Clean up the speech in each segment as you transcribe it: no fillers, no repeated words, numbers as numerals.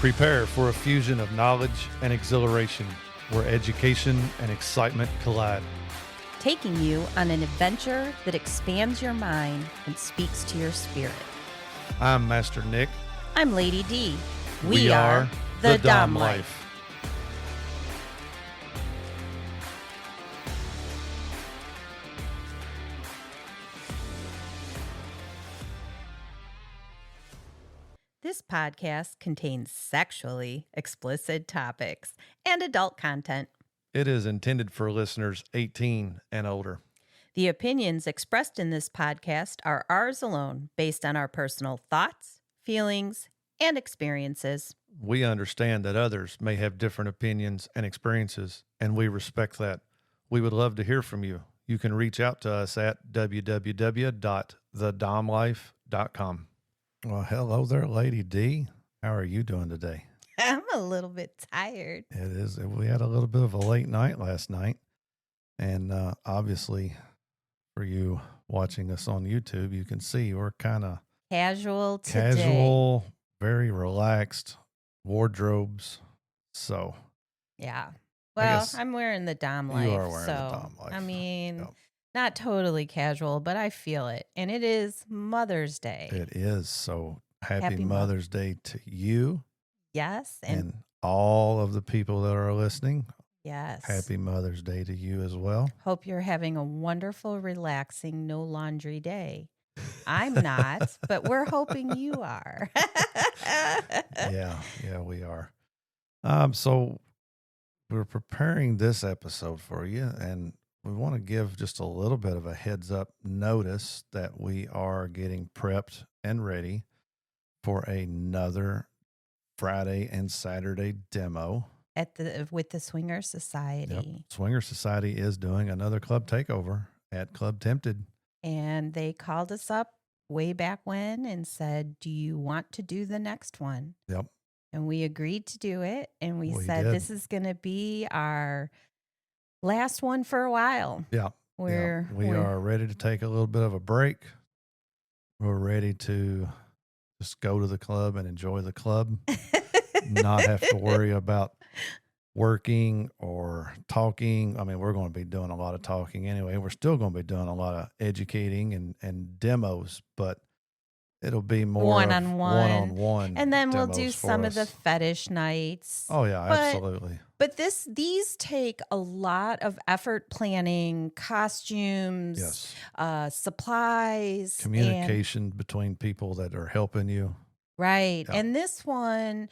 Prepare for a fusion of knowledge and exhilaration where education and excitement collide. Taking you on an adventure that expands your mind and speaks to your spirit. I'm Master Nick. I'm Lady Dee. We are the Dom Life. This podcast contains sexually explicit topics and adult content. It is intended for listeners 18 and older. The opinions expressed in this podcast are ours alone, based on our personal thoughts, feelings, and experiences. We understand that others may have different opinions and experiences, and we respect that. We would love to hear from you. You can reach out to us at www.thedomlife.com. Well, hello there, Lady D. How are you doing today? I'm a little bit tired. It is. We had a little bit of a late night last night, and obviously for you watching us on YouTube, you can see we're kind of Casual today. casual, very relaxed wardrobes. So Yeah. I Well, guess I'm wearing the Dom Life. you are wearing so, the Dom Life. I mean, Yep. not totally casual, but I feel it. And it is Mother's Day. It is. So happy Happy Mother's Day to you Yes. and all of the people that are listening. Yes. Happy Mother's Day to you as well. Hope you're having a wonderful, relaxing, no laundry day. I'm not, but we're hoping you are. Yeah, we are. So we're preparing this episode for you, and we want to give just a little bit of a heads up notice that we are getting prepped and ready for another Friday and Saturday demo. With the Swinger Society. Yep. Swinger Society is doing another club takeover at Club Tempted. And they called us up way back when and said, do you want to do the next one? Yep. And we agreed to do it. And we said, did. this is going to be our last one for a while. Yeah. We are ready to take a little bit of a break. We're ready to just go to the club and enjoy the club, not have to worry about working or talking. I mean, we're going to be doing a lot of talking anyway. We're still going to be doing a lot of educating and demos, but it'll be more one-on-one. And then we'll do demos for some of the us. fetish nights. Oh yeah, absolutely. But these take a lot of effort planning, costumes, Yes. supplies, Communication between people that are helping you. Right. Yeah. And this one,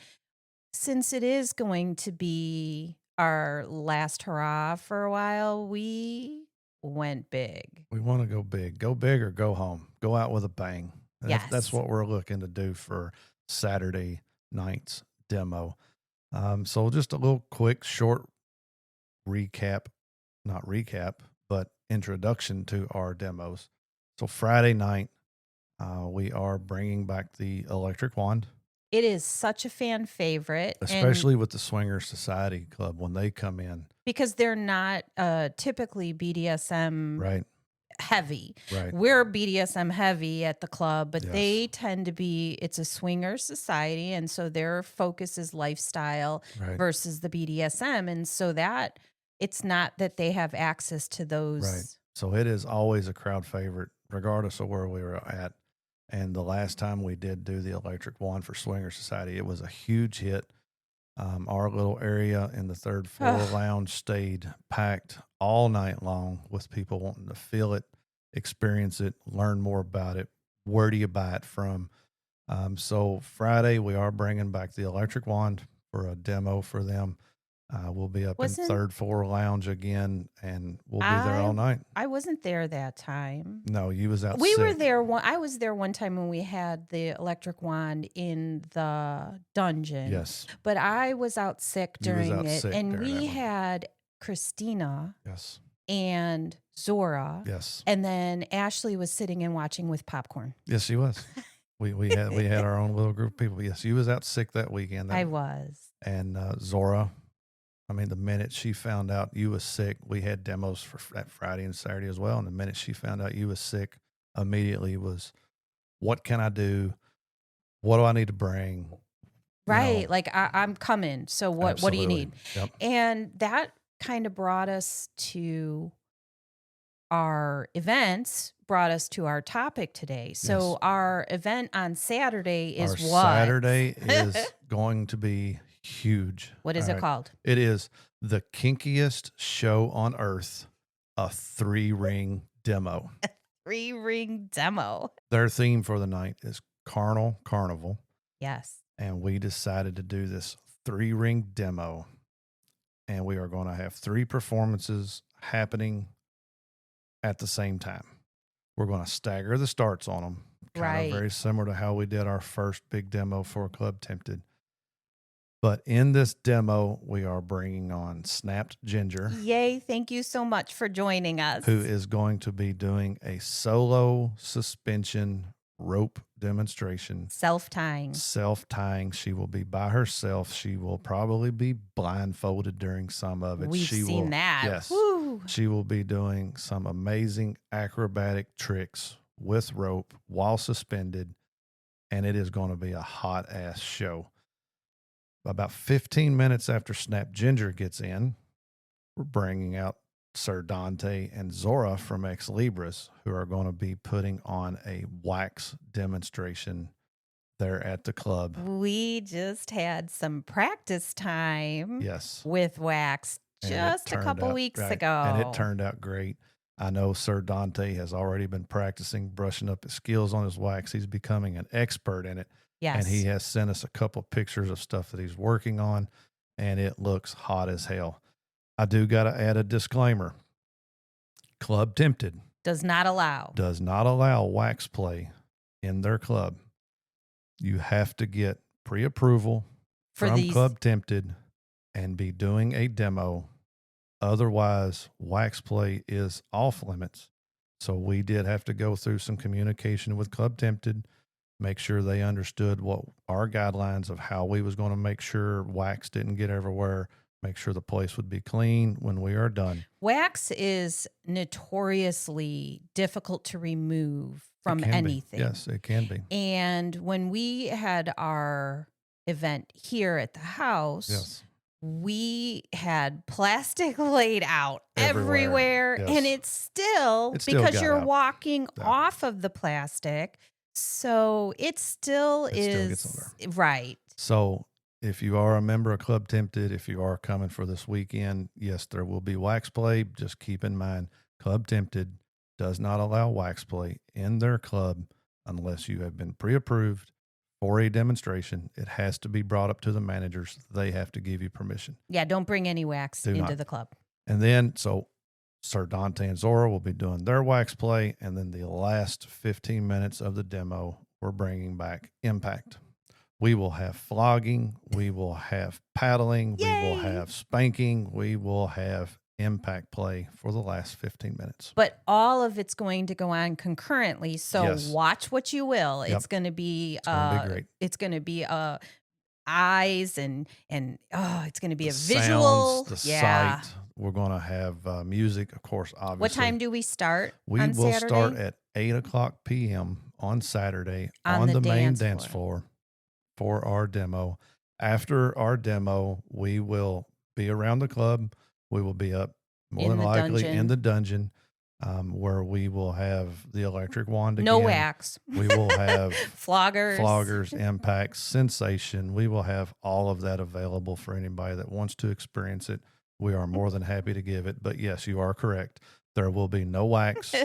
since it is going to be our last hurrah for a while, we went big. We want to go big or go home, go out with a bang. And Yes. That's what we're looking to do for Saturday night's demo. So just a little quick, short not recap, but introduction to our demos. So Friday night, we are bringing back the electric wand. It is such a fan favorite. Especially with the Swinger Society Club when they come in. Because they're not typically BDSM heavy. Right. We're BDSM heavy at the club, but Yes. they tend to be, it's a swinger society. And so their focus is lifestyle versus the BDSM. And so that it's not that they have access to those. Right. So it is always a crowd favorite, regardless of where we were at. And the last time we did do the electric wand for Swinger Society, it was a huge hit. Our little area in the third floor lounge stayed packed all night long with people wanting to feel it, experience it, learn more about it. Where do you buy it from? So Friday, we are bringing back the electric wand for a demo for them. We'll be up in third floor lounge again, and we'll be there all night. I wasn't there that time. No, you was out. We were there. I was there one time when we had the electric wand in the dungeon. Yes, but I was out sick during it, and we had Christina. Yes. And Zora. Yes. And then Ashley was sitting and watching with popcorn. Yes, she was. We had our own little group of people. Yes, you was out sick that weekend. I was. And Zora. I mean, the minute she found out you was sick, we had demos for that Friday and Saturday as well. And the minute she found out you was sick, immediately was, what can I do? What do I need to bring? Right. Like I'm coming. So what do you Absolutely. need? Yep. And that kind of brought us to our events, brought us to our topic today. So Yes. our event on Saturday is Our what? Saturday is going to be huge. What is All it right. called? It is the kinkiest show on earth, a 3-ring demo. 3-ring demo. Their theme for the night is Carnal Carnival. Yes. And we decided to do this 3-ring demo. And we are going to have 3 performances happening at the same time. We're going to stagger the starts on them, kind of very similar to how we did our first big demo for Club Tempted. But in this demo, we are bringing on Snapped Ginger. Yay. Thank you so much for joining us. Who is going to be doing a solo suspension rope demonstration. Self-tying. She will be by herself. She will probably be blindfolded during some of it. We've seen that. Yes. Woo. She will be doing some amazing acrobatic tricks with rope while suspended. And it is going to be a hot ass show. About 15 minutes after Snap Ginger gets in, we're bringing out Sir Dante and Zora from Ex Libris, who are going to be putting on a wax demonstration there at the club. We just had some practice time. Yes. With wax just a couple weeks ago. And it turned out great. I know Sir Dante has already been practicing brushing up his skills on his wax. He's becoming an expert in it. Yes. And he has sent us a couple pictures of stuff that he's working on, and it looks hot as hell. I do got to add a disclaimer. Club Tempted does not allow wax play in their club. You have to get pre-approval from Club Tempted and be doing a demo. Otherwise, wax play is off limits. So we did have to go through some communication with Club Tempted, make sure they understood what our guidelines of how we was going to make sure wax didn't get everywhere, make sure the place would be clean when we are done. Wax is notoriously difficult to remove from anything. Yes, it can be. And when we had our event here at the house, yes, we had plastic laid out everywhere. Yes. And it's still because you're walking off of the plastic. So it still is right. So if you are a member of Club Tempted, if you are coming for this weekend, yes, there will be wax play. Just keep in mind, Club Tempted does not allow wax play in their club unless you have been pre-approved for a demonstration. It has to be brought up to the managers. They have to give you permission. Yeah, don't bring any wax into the club. And then, so Sir Dante and Zora will be doing their wax play, and then the last 15 minutes of the demo, we're bringing back Impact. We will have flogging, we will have paddling, Yay! We will have spanking, we will have Impact play for the last 15 minutes. But all of it's going to go on concurrently, so watch what you will. Yep. It's going to be great. It's going to be eyes and it's going to be a Sounds, visual, the sight. We're going to have music, of course, obviously. What time do we start? We will start at 8:00 p.m. on Saturday on the main dance floor for our demo. After our demo, we will be around the club. We will be up more than likely in the dungeon, where we will have the electric wand again. No wax. We will have floggers, impacts, sensation. We will have all of that available for anybody that wants to experience it. We are more than happy to give it. But yes, you are correct. There will be no wax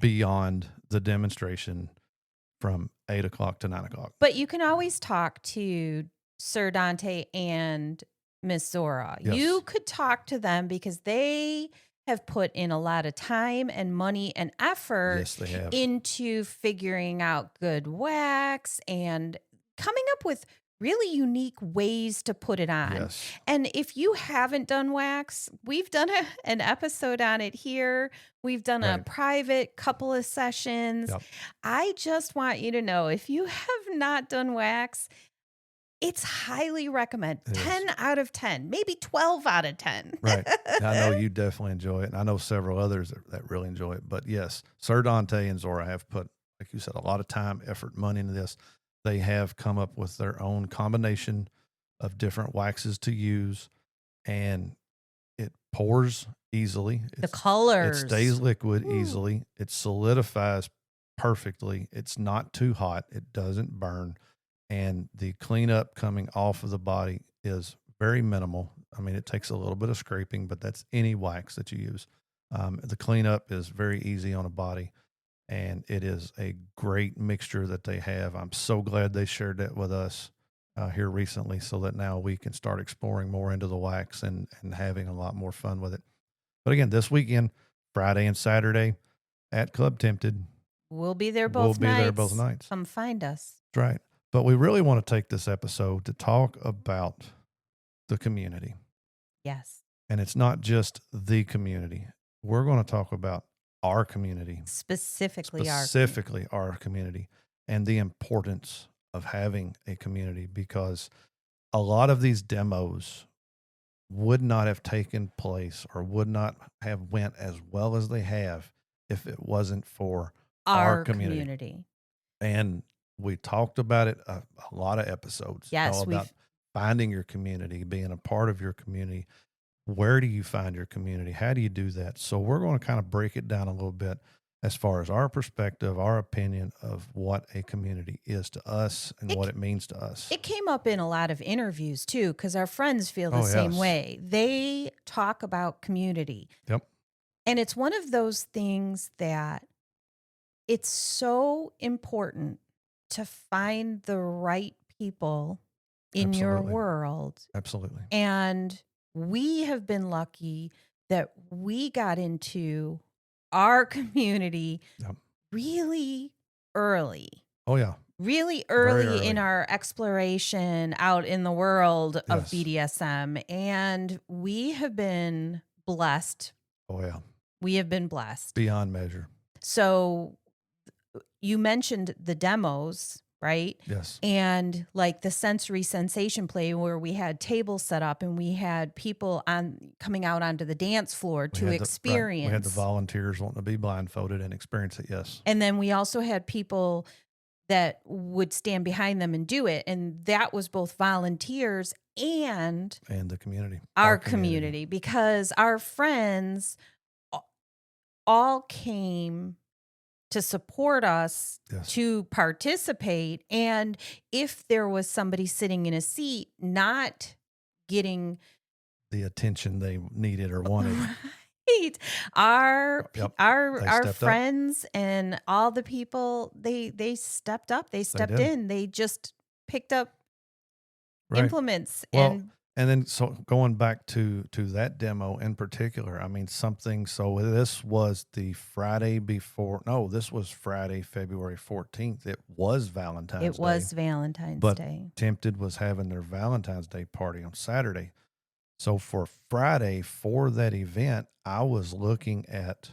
beyond the demonstration from 8:00 to 9:00. But you can always talk to Sir Dante and Miss Zora. Yes. You could talk to them because they have put in a lot of time and money and effort into figuring out good wax and coming up with really unique ways to put it on. Yes. And if you haven't done wax, we've done an episode on it here. We've done a private couple of sessions. Yep. I just want you to know, if you have not done wax, it's highly recommended. 10 out of 10, maybe 12 out of 10. Right. I know you definitely enjoy it. And I know several others that really enjoy it. But yes, Sir Dante and Zora have put, like you said, a lot of time, effort, money into this. They have come up with their own combination of different waxes to use, and it pours easily. The It stays colors. liquid Ooh. easily. It solidifies perfectly. It's not too hot. It doesn't burn. And the cleanup coming off of the body is very minimal. I mean, it takes a little bit of scraping, but that's any wax that you use. The cleanup is very easy on a body, and it is a great mixture that they have. I'm so glad they shared that with us here recently, so that now we can start exploring more into the wax and having a lot more fun with it. But again, this weekend, Friday and Saturday at Club Tempted, We'll be there we'll both be there nights. both nights. Come find us. That's right. But we really want to take this episode to talk about the community. Yes. And it's not just the community. We're going to talk about our community. Specifically our community and the importance of having a community, because a lot of these demos would not have taken place or would not have went as well as they have if it wasn't for our community. And we talked about it a lot of episodes. Yes, all about finding your community, being a part of your community. Where do you find your community? How do you do that? So we're going to kind of break it down a little bit as far as our perspective, our opinion of what a community is to us and what it means to us. It came up in a lot of interviews too, because our friends feel the same way. They talk about community. Yep. And it's one of those things that it's so important to find the right people in your world. Absolutely. And we have been lucky that we got into our community really early. Oh, yeah. Really early in our exploration out in the world of BDSM. And we have been blessed. Oh, yeah. We have been blessed. Beyond measure. So you mentioned the demos, right? Yes. And like the sensory sensation play where we had tables set up and we had people coming out onto the dance floor to experience. We had the volunteers wanting to be blindfolded and experience it, yes. And then we also had people that would stand behind them and do it. And that was both volunteers and the community. Our community, because our friends all came to support us, to participate. And if there was somebody sitting in a seat not getting the attention they needed or wanted, right, our friends and all the people, they stepped up, they stepped in, they just picked up implements. And then, so going back to that demo in particular, I mean, so this was the Friday before, this was Friday, February 14th. It was Valentine's Day. It was Valentine's Day. Tempted was having their Valentine's Day party on Saturday. So for Friday, for that event, I was looking at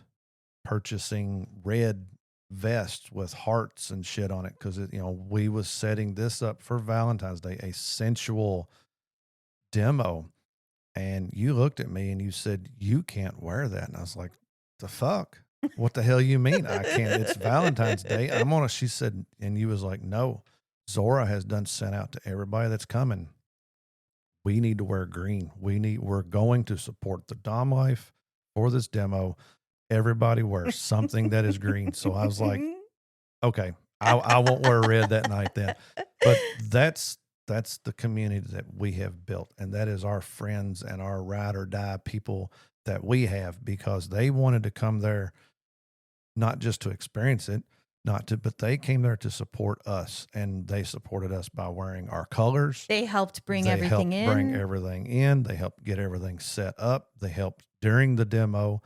purchasing red vests with hearts and shit on it, because, we was setting this up for Valentine's Day, a sensual demo. And you looked at me and you said, "You can't wear that." And I was like, "The fuck? What the hell you mean I can't? It's Valentine's Day. She said, and you was like, "No, Zora has sent out to everybody that's coming. We need to wear green. We're going to support the Dom life for this demo. Everybody wears something that is green." So I was like, okay, I won't wear red that night then. But that's the community that we have built. And that is our friends and our ride or die people that we have, because they wanted to come there, not just to experience it, but they came there to support us, and they supported us by wearing our colors. They helped bring everything in. They helped get everything set up. They helped during the demo.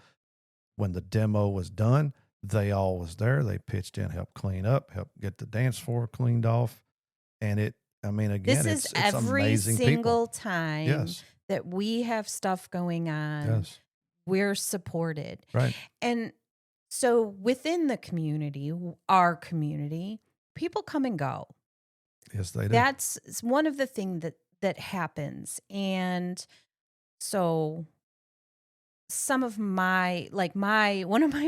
When the demo was done, they all was there. They pitched in, helped clean up, helped get the dance floor cleaned off. And again, this is it's every single people. time that we have stuff going on, we're supported. Right. And so within the community, our community, people come and go. Yes, they do. That's one of the things that happens. And so one of my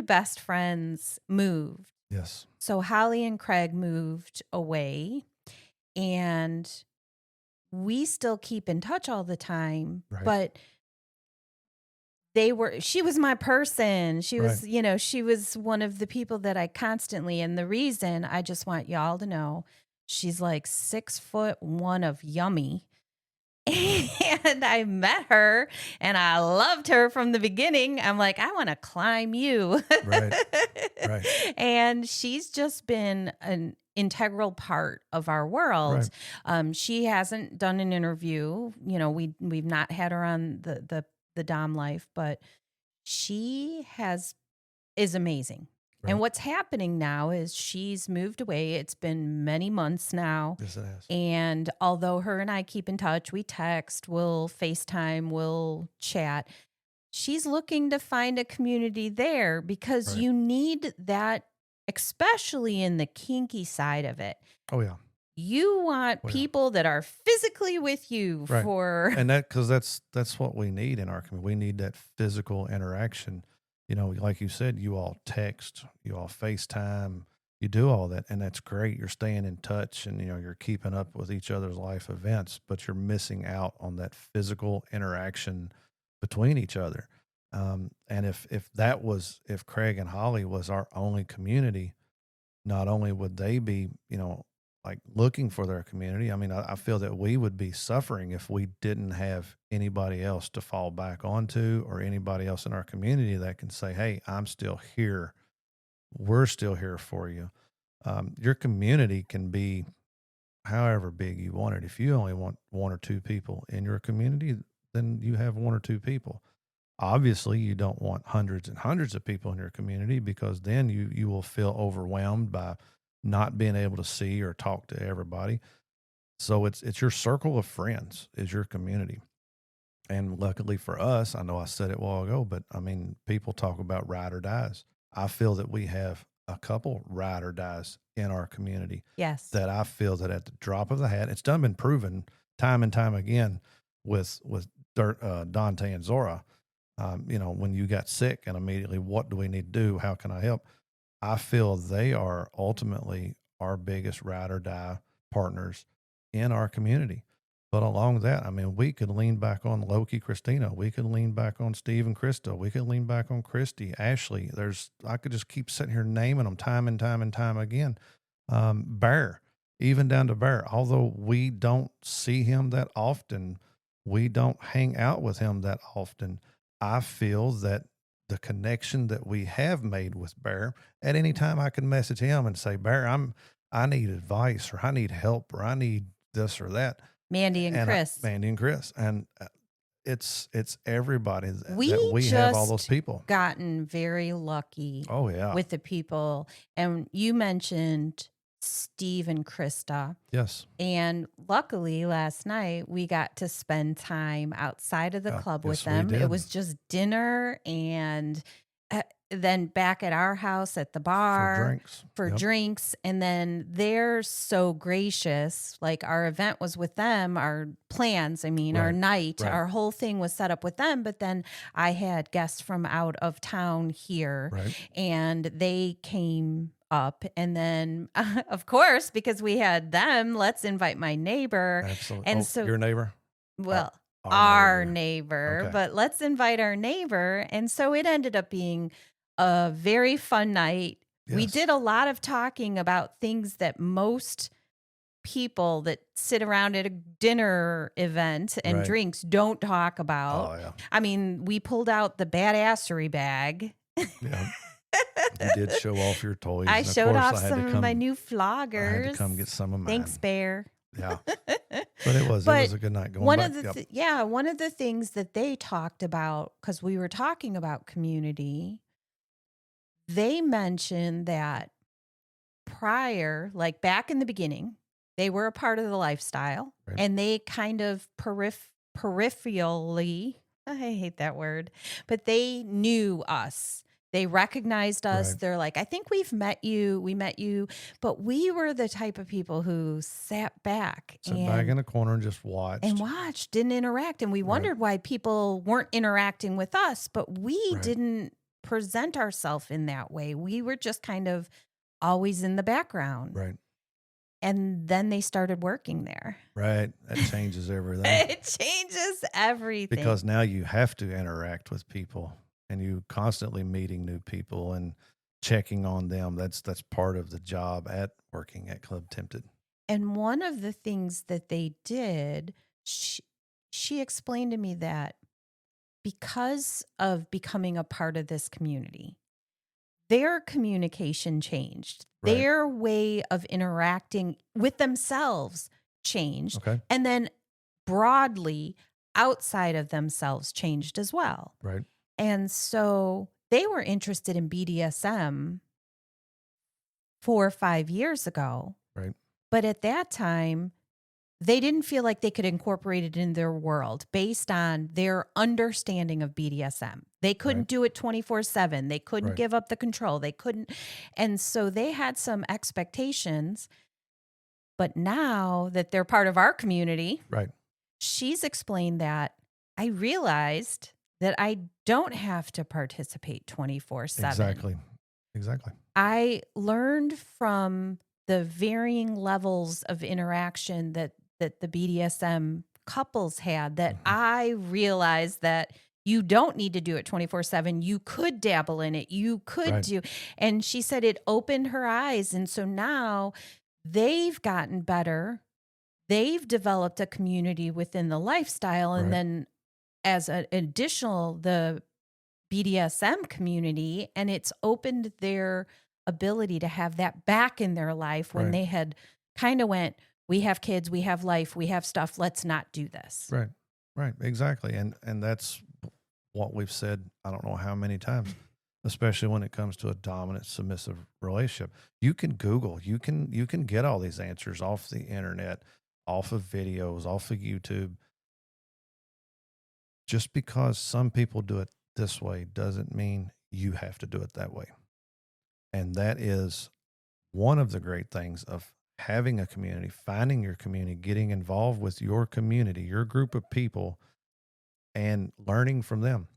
best friends moved. Yes. So Holly and Craig moved away. and we still keep in touch all the time, Right. but she was my person. She was, she was one of the people that I constantly, and the reason I just want y'all to know, she's like 6'1" of yummy. And I met her and I loved her from the beginning. I'm like, I want to climb you. Right. And she's just been an integral part of our world. Right. She hasn't done an interview. We've not had her on the Dom Life, but she is amazing. Right. And what's happening now is she's moved away. It's been many months now. Yes, it has. And although her and I keep in touch, we text, we'll FaceTime, we'll chat. She's looking to find a community there because you need that, especially in the kinky side of it. Oh, yeah. You want people that are physically with you for, and because that's what we need in our community. We need that physical interaction. Like you said, you all text, you all FaceTime, you do all that, and that's great. You're staying in touch, and you're keeping up with each other's life events, but you're missing out on that physical interaction between each other. And if Craig and Holly was our only community, not only would they be, like looking for their community. I mean, I feel that we would be suffering if we didn't have anybody else to fall back onto, or anybody else in our community that can say, hey, I'm still here. We're still here for you. Your community can be however big you want it. If you only want one or two people in your community, then you have one or two people. Obviously, you don't want hundreds and hundreds of people in your community, because then you will feel overwhelmed by not being able to see or talk to everybody. So it's your circle of friends is your community. And luckily for us, I know I said it a while ago, but I mean, people talk about ride or dies. I feel that we have a couple ride or dies in our community. Yes. That I feel that at the drop of the hat, it's been proven time and time again with Dante and Zora. When you got sick and immediately, what do we need to do? How can I help? I feel they are ultimately our biggest ride or die partners in our community. But along that, I mean, we could lean back on Loki, Christina. We could lean back on Steve and Krista. We could lean back on Christy, Ashley. I could just keep sitting here naming them time and time and time again. Bear, even down to Bear. Although we don't see him that often, we don't hang out with him that often. I feel that the connection that we have made with Bear, at any time I can message him and say, Bear, I need advice, or I need help, or I need this or that. Mandy and Chris. And it's everybody that we have all those people. Gotten very lucky. Oh yeah. With the people. And you mentioned Steve and Krista. Yes. And luckily last night we got to spend time outside of the club with them. It was just dinner, and then back at our house at the bar for drinks. And then they're so gracious. Like, our event was with them, our plans, our night, our whole thing was set up with them. But then I had guests from out of town here, and they came up, and then of course, because we had them, let's invite my neighbor. Absolutely. And so your neighbor? Well, our neighbor. Okay. But let's invite our neighbor. And so it ended up being a very fun night. Yes. We did a lot of talking about things that most people that sit around at a dinner event and drinks don't talk about. Oh, yeah. I mean, we pulled out the badassery bag. Yeah. You did show off your toys. I showed off some of my new floggers. I had to come get some of mine. Thanks, Bear. Yeah. But it was a good night going back. One of the things that they talked about, because we were talking about community, they mentioned that prior, like back in the beginning, they were a part of the lifestyle, and they kind of peripherally, I hate that word, but they knew us. They recognized us. They're like, I think we met you, but we were the type of people who sat back in a corner and just watched. Didn't interact. And we wondered why people weren't interacting with us, but we didn't present ourselves in that way. We were just kind of always in the background. Right. And then they started working there. Right. That changes everything. It changes everything. Because now you have to interact with people and you constantly meeting new people and checking on them. That's part of the job at working at Club Tempted. And one of the things that they did, she explained to me that because of becoming a part of this community, their communication changed. Right. Their way of interacting with themselves changed. Okay. And then broadly outside of themselves changed as well. Right. And so they were interested in BDSM 4 or 5 years ago. Right. But at that time, they didn't feel like they could incorporate it in their world based on their understanding of BDSM. They couldn't do it 24/7. They couldn't give up the control. They couldn't. And so they had some expectations. But now that they're part of our community, she's explained that I realized that I don't have to participate 24/7. Exactly. I learned from the varying levels of interaction that the BDSM couples had that I realized that you don't need to do it 24/7. You could dabble in it. You could do. And she said it opened her eyes. And so now they've gotten better. They've developed a community within the lifestyle. And then as an additional, the BDSM community, and it's opened their ability to have that back in their life when they had kind of went, we have kids, we have life, we have stuff, let's not do this. Right. Exactly. And that's what we've said, I don't know how many times, especially when it comes to a dominant submissive relationship. You can Google, you can get all these answers off the internet, off of videos, off of YouTube. Just because some people do it this way doesn't mean you have to do it that way. And that is one of the great things of having a community, finding your community, getting involved with your community, your group of people, and learning from them.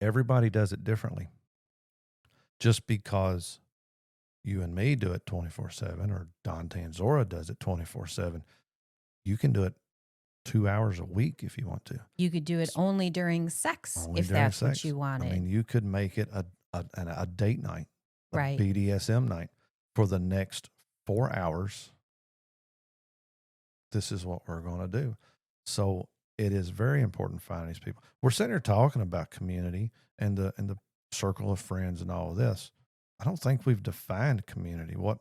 Everybody does it differently. Just because you and me do it 24/7 or Dante and Zora does it 24/7, you can do it 2 hours a week if you want to. You could do it only during sex if that's what you wanted. I mean, you could make it a date night, a BDSM night for the next 4 hours. This is what we're going to do. So it is very important finding these people. We're sitting here talking about community and the circle of friends and all of this. I don't think we've defined community, what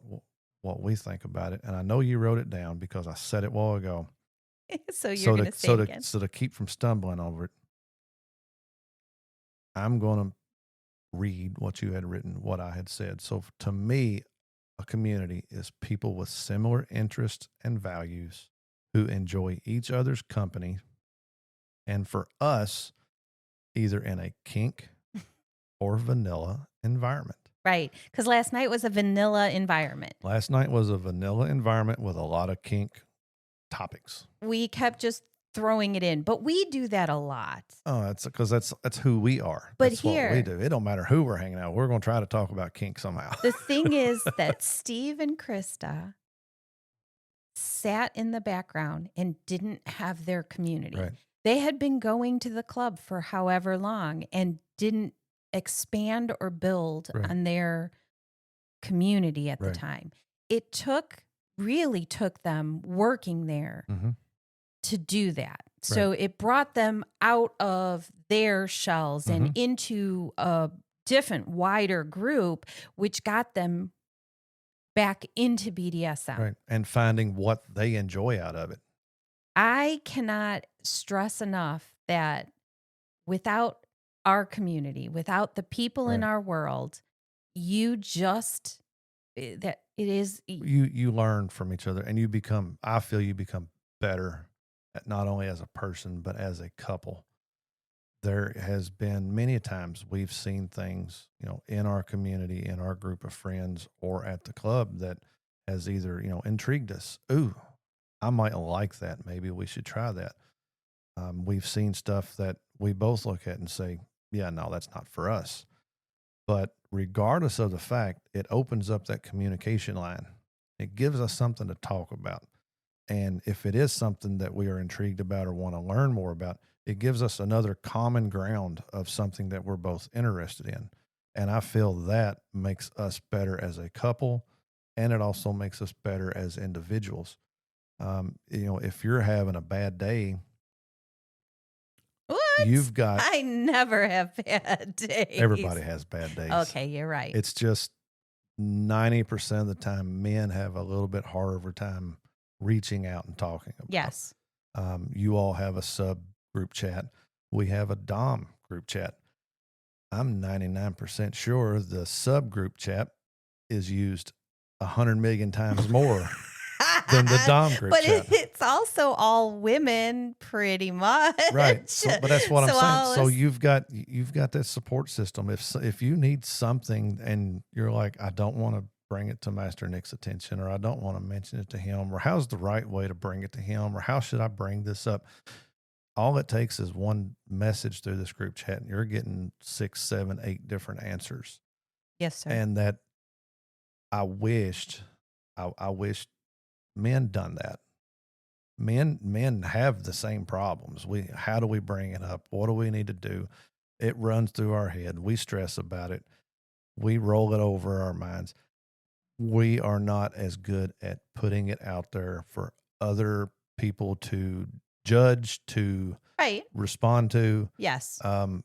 we think about it. And I know you wrote it down because I said it a while ago. So you're going to say it again. So to keep from stumbling over it, I'm going to read what you had written, what I had said. So to me, a community is people with similar interests and values who enjoy each other's company. And for us, either in a kink or vanilla environment. Right. Because last night was a vanilla environment. Last night was a vanilla environment with a lot of kink topics. We kept just throwing it in, but we do that a lot. Oh, that's because that's who we are. But that's here, what we do. It don't matter who we're hanging out with. We're going to try to talk about kink somehow. The thing is that Steve and Krista sat in the background and didn't have their community. Right. They had been going to the club for however long and didn't expand or build on their community at the time. It really took them working there to do that. So it brought them out of their shells and into a different, wider group, which got them back into BDSM. Right. And finding what they enjoy out of it. I cannot stress enough that without our community, without the people in our world, you just, that it is. You learn from each other and I feel you become better, not only as a person, but as a couple. There has been many times we've seen things, in our community, in our group of friends, or at the club that has either, intrigued us. Ooh, I might like that. Maybe we should try that. We've seen stuff that we both look at and say, yeah, no, that's not for us. But regardless of the fact, it opens up that communication line. It gives us something to talk about. And if it is something that we are intrigued about or want to learn more about, it gives us another common ground of something that we're both interested in. And I feel that makes us better as a couple, and it also makes us better as individuals. If you're having a bad day, What? You've got I never have bad days. Everybody has bad days. Okay, you're right. It's just 90% of the time men have a little bit harder of a time reaching out and talking about. Yes. You all have a sub group chat. We have a Dom group chat. I'm 99% sure the sub group chat is used 100 million times more than the Dom group chat. But it's also all women pretty much. Right. But that's what I'm saying. So you've got that support system. If you need something and you're like, I don't want to bring it to Master Nick's attention, or I don't want to mention it to him, or how's the right way to bring it to him, or how should I bring this up? All it takes is one message through this group chat and you're getting 6, 7, 8 different answers. Yes, sir. And that I wished men done that. Men have the same problems. How do we bring it up? What do we need to do? It runs through our head. We stress about it. We roll it over our minds. We are not as good at putting it out there for other people to judge, to respond to. Yes.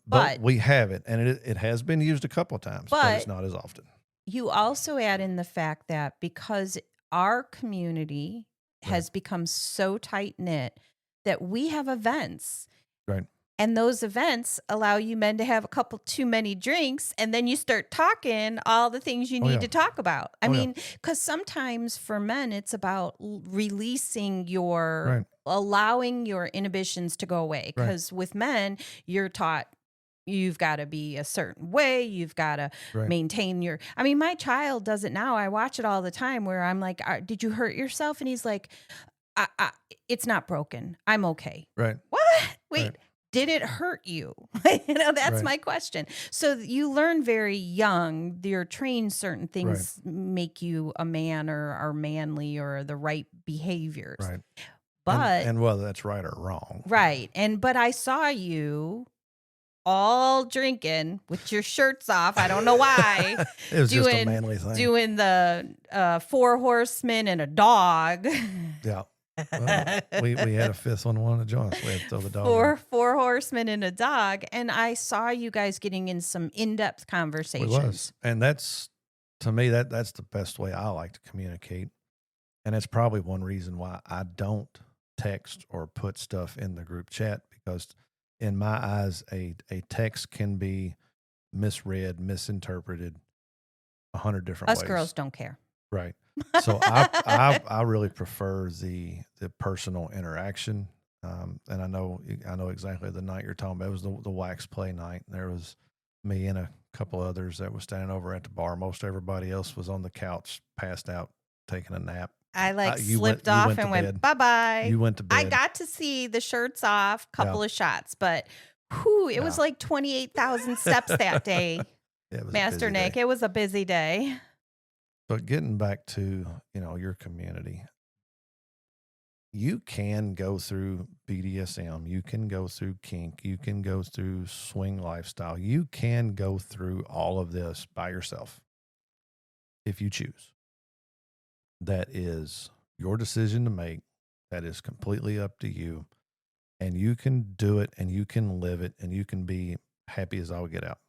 But we have it, and it has been used a couple of times, but it's not as often. You also add in the fact that because our community has become so tight-knit that we have events. Right. And those events allow you men to have a couple too many drinks, and then you start talking all the things you need to talk about. I mean, because sometimes for men, it's about releasing allowing your inhibitions to go away. Because with men, you're taught you've got to be a certain way. You've got to maintain my child does it now. I watch it all the time where I'm like, did you hurt yourself? And he's like, it's not broken. I'm okay. Right. What? Wait. Did it hurt you? That's my question. So you learn very young. You're trained certain things make you a man or are manly or the right behaviors. Right. But and whether that's right or wrong. Right. But I saw you all drinking with your shirts off. I don't know why. It was just a manly thing. Doing the 4 horsemen and a dog. Yeah. Well, we had a fifth one wanted to join us. We had to throw the dog. Four horsemen and a dog, and I saw you guys getting in some in-depth conversations. It was, and that's to me that's the best way I like to communicate, and it's probably one reason why I don't text or put stuff in the group chat, because in my eyes, a text can be misread, misinterpreted 100 different ways. Us girls don't care. Right. So I really prefer the personal interaction. And I know exactly the night you're talking about. It was the wax play night. There was me and a couple others that was standing over at the bar. Most everybody else was on the couch, passed out, taking a nap. I slipped off and went bye-bye. You went to bed. I got to see the shirts off, couple of shots, but it was like 28,000 steps that day. Master Nick, it was a busy day. But getting back to, your community, you can go through BDSM, you can go through kink, you can go through swing lifestyle. You can go through all of this by yourself if you choose. That is your decision to make. That is completely up to you. And you can do it, and you can live it, and you can be happy as all get out.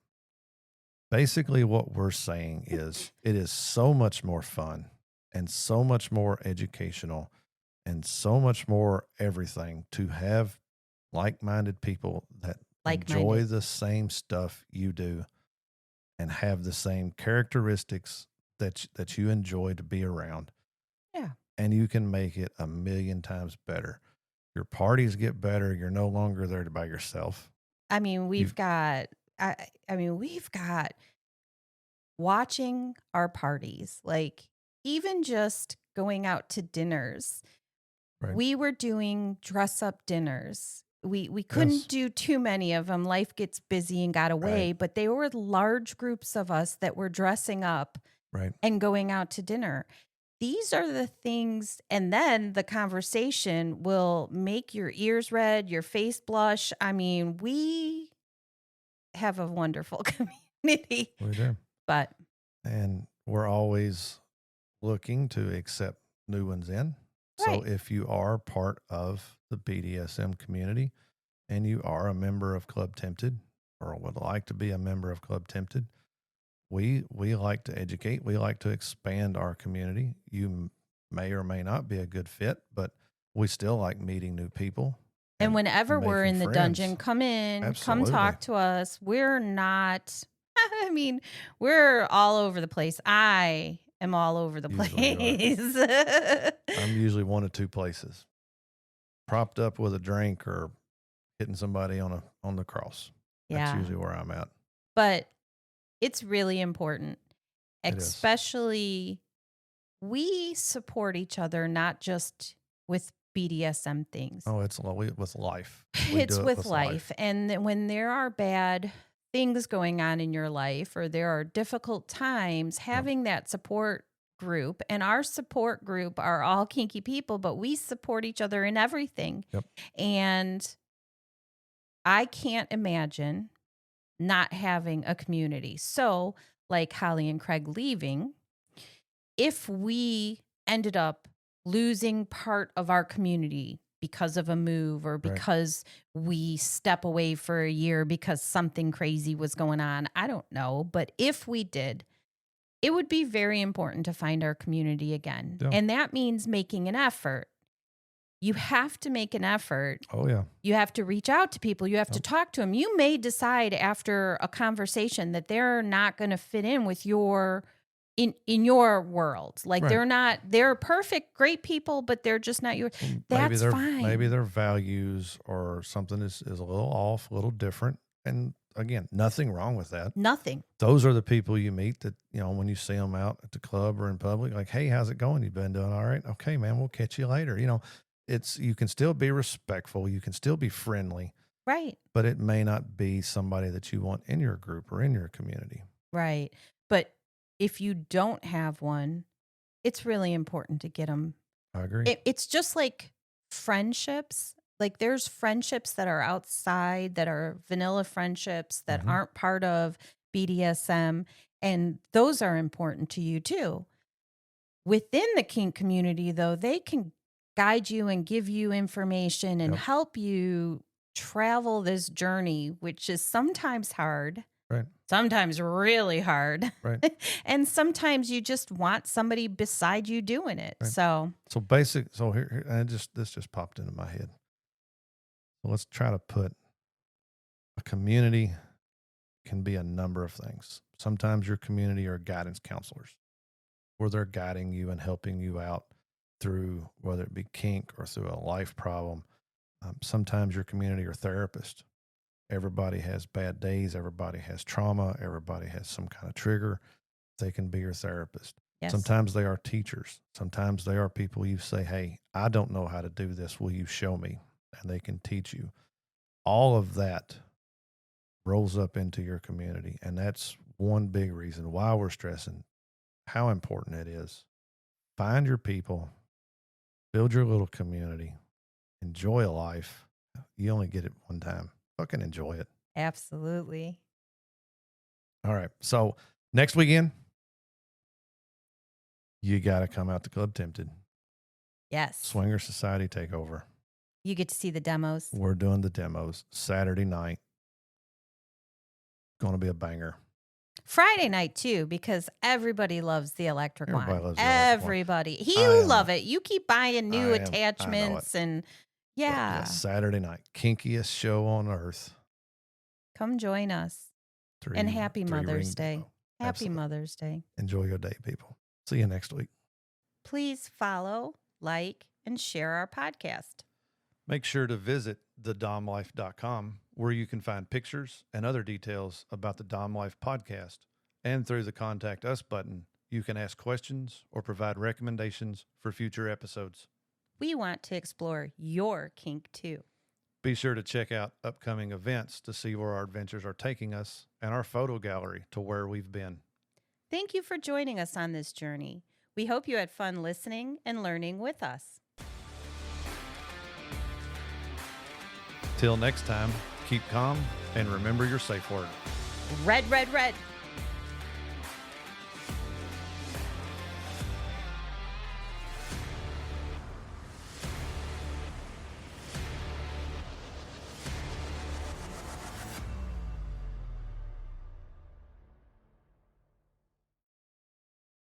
Basically, what we're saying is it is so much more fun and so much more educational and so much more everything to have like-minded people that enjoy the same stuff you do and have the same characteristics that you enjoy to be around. Yeah. And you can make it 1,000,000 times better. Your parties get better. You're no longer there by yourself. We've got watching our parties, like even just going out to dinners. Right. We were doing dress up dinners. We couldn't do too many of them. Life gets busy and got away, but they were large groups of us that were dressing up and going out to dinner. these are the things, and then the conversation will make your ears red, your face blush. I mean, we have a wonderful community. We do. But And we're always looking to accept new ones in. So right. if you are part of the BDSM community and you are a member of Club Tempted or would like to be a member of Club Tempted, we like to educate. We like to expand our community. You may or may not be a good fit, but we still like meeting new people. And whenever we're in the friends. dungeon, come in, Absolutely. come talk to us. We're not, I mean, we're all over the place. I am all over the place. I'm usually one of two places, propped up with a drink or hitting somebody on the cross. That's usually where I'm at. But it's really important, especially we support each other, not just with BDSM things. Oh, it's with life. It's with life. And when there are bad things going on in your life or there are difficult times, having that support group, and our support group are all kinky people, but we support each other in everything. Yep. And I can't imagine not having a community. So, like Holly and Craig leaving, if we ended up losing part of our community because of a move or because we step away for a year because something crazy was going on, I don't know. But if we did, it would be very important to find our community again. Yeah. And that means making an effort. You have to make an effort. Oh, yeah. You have to reach out to people. You have to talk to them. You may decide after a conversation that they're not going to fit in with your in your world. Like they're perfect, great people, but they're just not yours. That's fine. Maybe their values or something is a little off, a little different. And again, nothing wrong with that. Nothing. Those are the people you meet that, when you see them out at the club or in public, like, hey, how's it going? You've been doing all right? Okay, man, we'll catch you later. You can still be respectful. You can still be friendly. Right. But it may not be somebody that you want in your group or in your community. Right. But if you don't have one, it's really important to get them. I agree. It's just like friendships. Like there's friendships that are outside, that are vanilla friendships that aren't part of BDSM. And those are important to you too. Within the kink community, though, they can guide you and give you information and help you travel this journey, which is sometimes hard. Right. Sometimes really hard. Right. And sometimes you just want somebody beside you doing it. Right. So here this just popped into my head. So let's try to put a community can be a number of things. Sometimes your community are guidance counselors, where they're guiding you and helping you out through whether it be kink or through a life problem. Sometimes your community are therapists. Everybody has bad days. Everybody has trauma. Everybody has some kind of trigger. They can be your therapist. Yes. Sometimes they are teachers. Sometimes they are people you say, hey, I don't know how to do this. Will you show me? And they can teach you. All of that rolls up into your community. And that's one big reason why we're stressing how important it is. Find your people, build your little community, enjoy life. You only get it one time. Fucking enjoy it. Absolutely. All right. So next weekend, you got to come out to Club Tempted. Yes. Swinger Society Takeover. You get to see the demos. We're doing the demos Saturday night. Going to be a banger. Friday night too, because everybody loves the electric wand. Loves the everybody. You love it. You keep buying new attachments and yeah. Saturday night, kinkiest show on earth. Come join us. And happy Mother's Day. Happy Mother's Day. Enjoy your day, people. See you next week. Please follow, like, and share our podcast. Make sure to visit thedomlife.com, where you can find pictures and other details about the Dom Life podcast. And through the Contact Us button, you can ask questions or provide recommendations for future episodes. We want to explore your kink too. Be sure to check out upcoming events to see where our adventures are taking us and our photo gallery to where we've been. Thank you for joining us on this journey. We hope you had fun listening and learning with us. Till next time, keep calm and remember your safe word. Red, red, red.